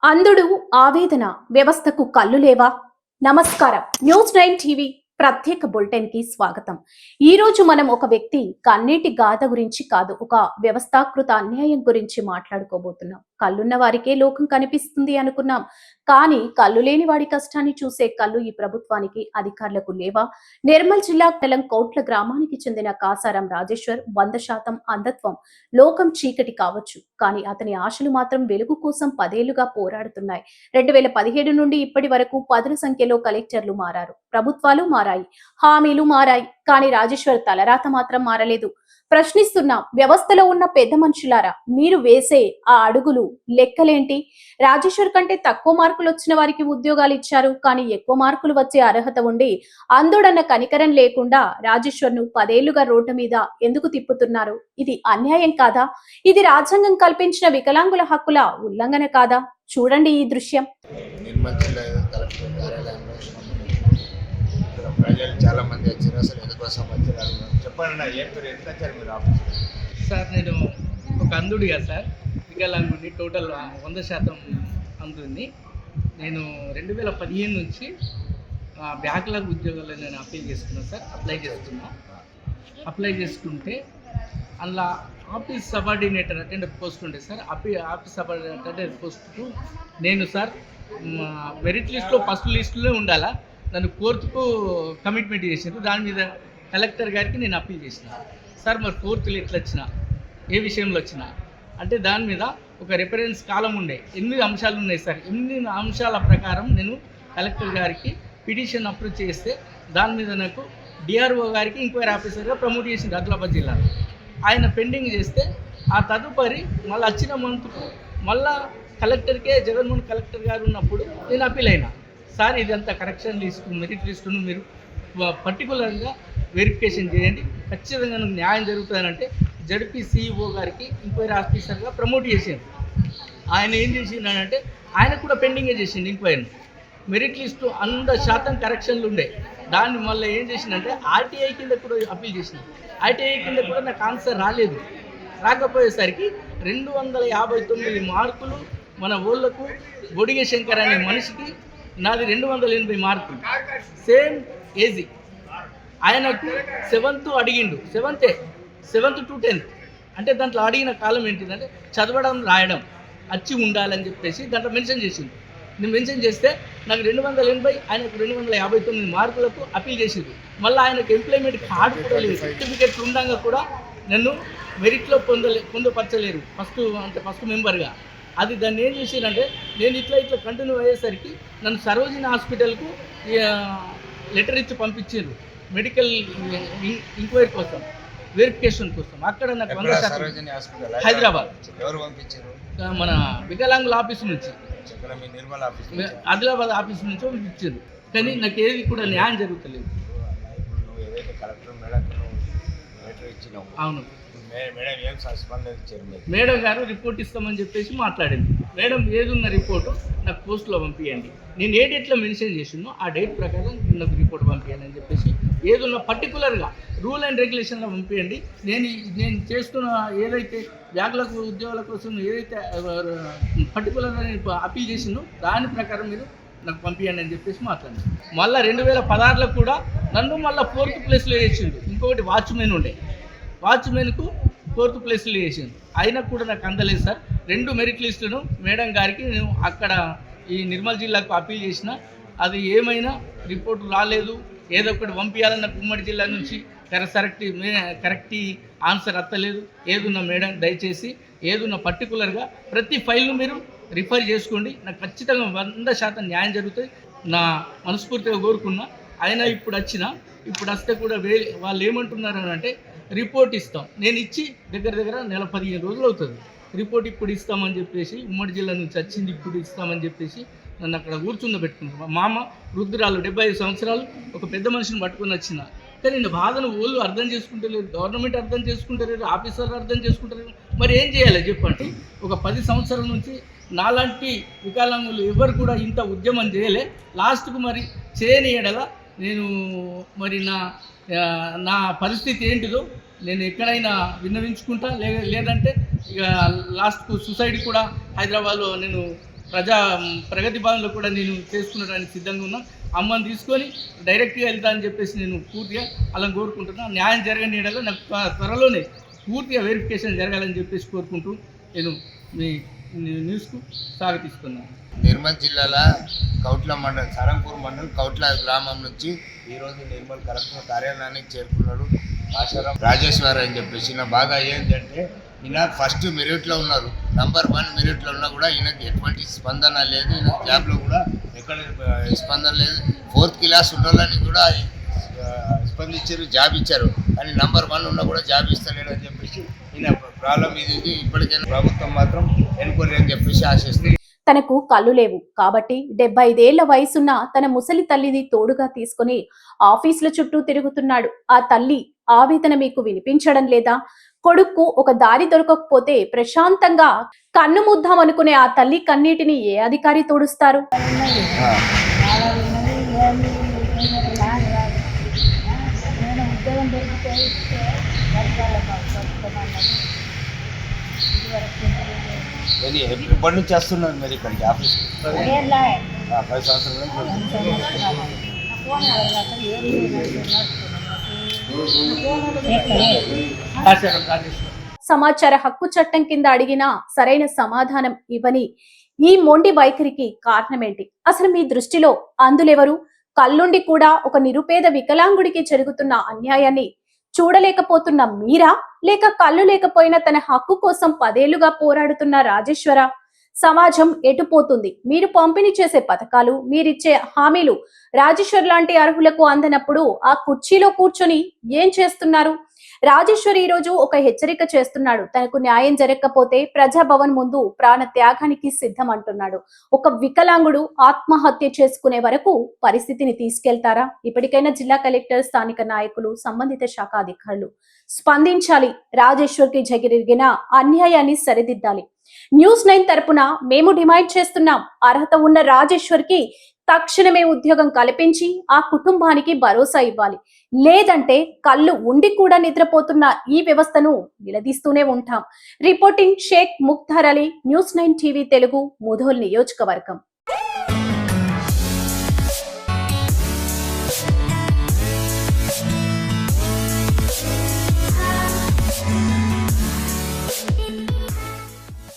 అంధుడు ఆవేదన వ్యవస్థకు కళ్ళు లేవా? నమస్కారం. న్యూస్ 9 టీవీ ప్రత్యేక బులెటిన్ కి స్వాగతం. ఈ రోజు మనం ఒక వ్యక్తి కన్నీటి గాథ గురించి కాదు, ఒక వ్యవస్థాకృత అన్యాయం గురించి మాట్లాడుకోబోతున్నాం. కళ్ళున్న వారికే లోకం కనిపిస్తుంది అనుకున్నాం, కానీ కళ్ళు లేని వాడి కష్టాన్ని చూసే కళ్ళు ఈ ప్రభుత్వానికి అధికారులకు లేవా? నిర్మల్ జిల్లా కోట్ల గ్రామానికి చెందిన కాసారం రాజేశ్వర్ 100% అంధత్వం. లోకం చీకటి కావచ్చు, కానీ అతని ఆశలు మాత్రం వెలుగు కోసం 10 ఏళ్లుగా పోరాడుతున్నాయి. 2017 నుండి ఇప్పటి వరకు పదుల సంఖ్యలో కలెక్టర్లు మారారు, ప్రభుత్వాలు మారాయి, హామీలు మారాయి, కానీ రాజేశ్వర్ తలరాత మాత్రం మారలేదు. ప్రశ్నిస్తున్నాం, వ్యవస్థలో ఉన్న పెద్ద మనుషులారా, మీరు వేసే ఆ అడుగులు లెక్కలేంటి? రాజేశ్వర్ కంటే తక్కువ మార్కులు వచ్చిన వారికి ఉద్యోగాలు ఇచ్చారు, కానీ ఎక్కువ మార్కులు వచ్చే అర్హత ఉండి అంధుడన్న కనికరం లేకుండా రాజేశ్వర్ ను 10 ఏళ్లుగా రోడ్డు మీద ఎందుకు తిప్పుతున్నారు? ఇది అన్యాయం కాదా? ఇది రాజ్యాంగం కల్పించిన వికలాంగుల హక్కుల ఉల్లంఘన కాదా? చూడండి ఈ దృశ్యం. నిర్మల్ జిల్లా కలెక్టర్ కార్యాలయంలో ఇక్కడ ప్రజలు చాలా మంది వచ్చారు. అసలు ఎందుకోసం వచ్చారు చెప్పండి. ఏం పేరు, ఎందుకు వచ్చారు మీరు ఆఫీస్? సార్, నేను ఒక అంధుడిగా సార్, వికలాంగుడిని, టోటల్ 100% అంధుడిని. నేను 2015 నుంచి బ్యాక్లాగ్ ఉద్యోగాల్లో నేను అప్లై చేసుకుంటే అందులో ఆఫీస్ సబార్డినేటర్ అటెండర్ పోస్ట్ ఉండే సార్. ఆఫీస్ సబార్డినేటర్ పోస్ట్కు నేను సార్ మెరిట్ లిస్ట్లో ఫస్ట్ లిస్టులో ఉండాలా, నన్ను కోర్టుకు కమిట్మెంట్ చేశారు. దాని మీద కలెక్టర్ గారికి నేను అప్పీల్ చేసిన సార్. మరి కోర్టులు ఎట్లా వచ్చినా, ఏ విషయంలో వచ్చినా అంటే దాని మీద ఒక రిఫరెన్స్ కాలం ఉండే 8 అంశాలు ఉన్నాయి సార్. 8 అంశాల ప్రకారం నేను కలెక్టర్ గారికి పిటిషన్ అప్రూవ్ చేస్తే దాని మీద నాకు డిఆర్ఓ గారికి ఎంక్వైరీ ఆఫీసర్గా ప్రమోట్ చేసింది ఆదిలాబాద్ జిల్లాలో. ఆయన పెండింగ్ చేస్తే ఆ తదుపరి మళ్ళీ వచ్చిన మంత్కు మళ్ళా కలెక్టర్కే, జగన్మోహన్ కలెక్టర్ గారు ఉన్నప్పుడు నేను అప్పీల్ అయినా సార్, ఇదంతా కరెక్షన్ లిస్టు, మెరిట్ లిస్టును మీరు పర్టికులర్గా వెరిఫికేషన్ చేయండి, ఖచ్చితంగా నాకు న్యాయం జరుగుతుందంటే జడ్పీ సిఇఓ గారికి ఎంక్వైరీ ఆఫీసర్గా ప్రమోట్ చేసింది. ఆయన ఏం చేసిందంటే ఆయన కూడా పెండింగే చేసింది ఎంక్వైరీని. మెరిట్ లిస్టు 100% కరెక్షన్లు ఉండే, దాన్ని మళ్ళీ ఏం చేసిందంటే ఆర్టీఐ కింద కూడా అప్పీల్ చేసింది. ఆర్టీఐ కింద కూడా నాకు ఆన్సర్ రాకపోయేసరికి 259 మార్కులు మన ఊళ్ళకు బొడిగ శంకర్ అనే మనిషికి, నాది 280 మార్కులు, సేమ్ ఏజీ. ఆయనకు 7th అడిగిండు, 7th to 10th. అంటే దాంట్లో అడిగిన కాలం ఏంటిదంటే చదవడం రాయడం వచ్చి ఉండాలని చెప్పేసి దాంట్లో మెన్షన్ చేసింది. నేను మెన్షన్ చేస్తే నాకు 280, ఆయనకు 259 మార్కులకు అప్పీల్ చేసింది. మళ్ళీ ఆయనకు ఎంప్లాయ్మెంట్ కార్డు కూడా లేదు, సర్టిఫికేట్ ఉండగా కూడా నన్ను మెరిట్లో పొందుపరచలేరు ఫస్ట్ మెంబర్గా. అది దాన్ని ఏం చేసిరంటే నేను ఇట్లా కంటిన్యూ అయ్యేసరికి నన్ను సరోజిని హాస్పిటల్కు లెటర్ ఇచ్చి పంపించారు మెడికల్ ఎంక్వైరీ కోసం, వెరిఫికేషన్ కోసం. అక్కడ నాకు 100% హైదరాబాద్. ఎవరు పంపించారు? మన వికలాంగుల ఆఫీస్ నుంచి, నిర్మల్ ఆఫీస్, ఆదిలాబాద్ ఆఫీస్ నుంచి పంపించారు. కానీ నాకు ఏది కూడా న్యాయం జరుగుతలేదు. నువ్వు ఏదైతే కలెక్టర్ మేడం లెటర్ ఇచ్చినావు, అవును, మేడం ఏం స్పందన ఇచ్చారు? మేడం గారు రిపోర్ట్ ఇస్తామని చెప్పేసి మాట్లాడింది. మేడం ఏదున్న రిపోర్టు నాకు పోస్ట్లో పంపించండి, నేను ఏ డేట్లో మెన్షన్ చేసినో ఆ డేట్ ప్రకారం నాకు రిపోర్ట్ పంపించండి అని చెప్పేసి ఏదున్న పర్టికులర్గా రూల్ అండ్ రెగ్యులేషన్లో పంపించండి. నేను చేస్తున్న ఏదైతే బ్యాక్లాగ్ ఉద్యోగాల కోసం ఏదైతే పర్టికులర్గా నేను అప్పీల్ చేసినో దాని ప్రకారం మీరు నాకు పంపించండి అని చెప్పేసి మాట్లాడింది. మళ్ళీ 2016లో కూడా నన్ను మళ్ళీ 4th ప్లేస్లో వేసిండు. ఇంకొకటి వాచ్మెన్ ఉండే, వాచ్మెన్కు 4th ప్లేస్లో వేసింది. అయినా కూడా నాకు అందలేదు సార్. 2 మెరిట్ లిస్టులను మేడం గారికి నేను అక్కడ ఈ నిర్మల్ జిల్లాకు అప్పీల్ చేసిన, అది ఏమైనా రిపోర్టు రాలేదు, ఏదో ఒకటి పంపించాలని నాకు ఉమ్మడి జిల్లా నుంచి కరెక్ట్ ఆన్సర్ అత్తలేదు. ఏదున్న మేడం దయచేసి ఏదున్న పర్టికులర్గా ప్రతి ఫైల్ను మీరు రిఫర్ చేసుకోండి, నాకు ఖచ్చితంగా 100% న్యాయం జరుగుతుంది నా మనస్ఫూర్తిగా కోరుకున్నా. అయినా ఇప్పుడు వస్తే కూడా వాళ్ళు ఏమంటున్నారు అంటే రిపోర్ట్ ఇస్తాం, నేను ఇచ్చి దగ్గర 15 రోజులు అవుతుంది. రిపోర్ట్ ఇప్పుడు ఇస్తామని చెప్పేసి ఉమ్మడి జిల్లా నుంచి వచ్చింది, ఇప్పుడు ఇస్తామని చెప్పేసి నన్ను అక్కడ కూర్చుందబెట్టుకున్నాను. మా అమ్మ వృద్ధురాలు 75 సంవత్సరాలు, ఒక పెద్ద మనిషిని పట్టుకొని వచ్చిన. కానీ నేను బాధను వాళ్ళు అర్థం చేసుకుంటలేరు, గవర్నమెంట్ అర్థం చేసుకుంటలేరు, ఆఫీసర్లు అర్థం చేసుకుంటలేరు. మరి ఏం చేయాలి చెప్పండి? ఒక 10 సంవత్సరాల నుంచి నాలాంటి వికలాంగులు ఎవరు కూడా ఇంత ఉద్యమం చేయలే. లాస్ట్కు మరి చేయని ఎడల నేను మరి నా పరిస్థితి ఏంటిదో నేను ఎక్కడైనా విన్నవించుకుంటా, లేదంటే ఇక లాస్ట్కు సూసైడ్ కూడా హైదరాబాద్లో నేను ప్రగతి భవన్లో కూడా నేను చేసుకునడానికి సిద్ధంగా ఉన్నా. అమ్మని తీసుకొని డైరెక్ట్గా వెళ్తా అని చెప్పేసి నేను పూర్తిగా అలా కోరుకుంటున్నాను. న్యాయం జరగని నీడలో నాకు త్వరలోనే పూర్తిగా వెరిఫికేషన్ జరగాలని చెప్పేసి కోరుకుంటూ నేను మీ న్యూస్కు స్వాగతిస్తున్నాను. నిర్మల్ జిల్లాలో కౌట్ల మండలం, సరంపూర్ మండలం కౌట్ల గ్రామం నుంచి ఈరోజు నిర్మల్ కలెక్టర్ కార్యాలయానికి చేరుకున్నాడు ఆశారాం రాజేశ్వర్ అని చెప్పేసి. నా బాగా ఏంటంటే ఈయన ఫస్ట్ మెరిట్లో ఉన్నారు, నంబర్ 1 మెరిట్లో ఉన్నా కూడా ఈయనకి ఎటువంటి స్పందన లేదు. ఈయన జాబ్లో కూడా ఎక్కడ స్పందన లేదు. 4th క్లాస్ ఉండాలని కూడా స్పందించారు, జాబ్ ఇచ్చారు. కానీ నంబర్ 1 ఉన్నా కూడా జాబ్ ఇస్తలేడు అని చెప్పేసి ఈయన ప్రాబ్లం ఇది. ఇప్పటికైనా ప్రభుత్వం మాత్రం ఎన్క్వైరీ అని చెప్పేసి ఆశిస్తుంది. తనకు కళ్ళు లేవు కాబట్టి 75 ఏళ్ల వయసున్న తన ముసలి తల్లిని తోడుగా తీసుకుని ఆఫీసుల చుట్టూ తిరుగుతున్నాడు. ఆ తల్లి ఆవేదన మీకు వినిపించడం లేదా? కొడుక్కు ఒక దారి దొరకకపోతే ప్రశాంతంగా కన్ను ముద్దామనుకునే ఆ తల్లి కన్నీటిని ఏ అధికారి తోడుస్తారు? ఎప్పటి నుంచి వస్తున్నారు మీరు ఇక్కడికి ఆఫీస్? 10 సంవత్సరాలు. సమాచార హక్కు చట్టం కింద అడిగినా సరైన సమాధానం ఇవ్వని ఈ మొండి వైఖరికి కారణమేంటి? అసలు మీ దృష్టిలో అందులెవరు? కళ్ళుండి కూడా ఒక నిరుపేద వికలాంగుడికి జరుగుతున్న అన్యాయాన్ని చూడలేకపోతున్న మీరా, లేక కళ్ళు లేకపోయినా తన హక్కు కోసం 10 ఏళ్లుగా పోరాడుతున్న రాజేశ్వర? సమాజం ఎటుపోతుంది? మీరు పంపిణీ చేసే పథకాలు, మీరిచ్చే హామీలు రాజేశ్వర్ లాంటి అర్హులకు అందనప్పుడు ఆ కుర్చీలో కూర్చొని ఏం చేస్తున్నారు? రాజేశ్వర్ ఈ రోజు ఒక హెచ్చరిక చేస్తున్నాడు. తనకు న్యాయం జరగకపోతే ప్రజాభవన్ ముందు ప్రాణ త్యాగానికి సిద్ధం అంటున్నాడు. ఒక వికలాంగుడు ఆత్మహత్య చేసుకునే వరకు పరిస్థితిని తీసుకెళ్తారా? ఇప్పటికైనా జిల్లా కలెక్టర్, స్థానిక నాయకులు, సంబంధిత శాఖ అధికారులు స్పందించాలి. రాజేశ్వర్ కి జరిగిన అన్యాయాన్ని సరిదిద్దాలి. News9 తరపున మేము డిమాండ్ చేస్తున్నాం. అర్హత ఉన్న రాజేశ్వర్ కి తక్షణమే ఉద్యోగం కల్పించి ఆ కుటుంబానికి భరోసా ఇవ్వాలి. లేదంటే కళ్ళు ఉండి కూడా నిద్రపోతున్న ఈ వ్యవస్థను నిలదీస్తూనే ఉంటాం. Reporting Shaikh Mukhtar Ali, News9 TV Telugu, Mudhol నియోజకవర్గం.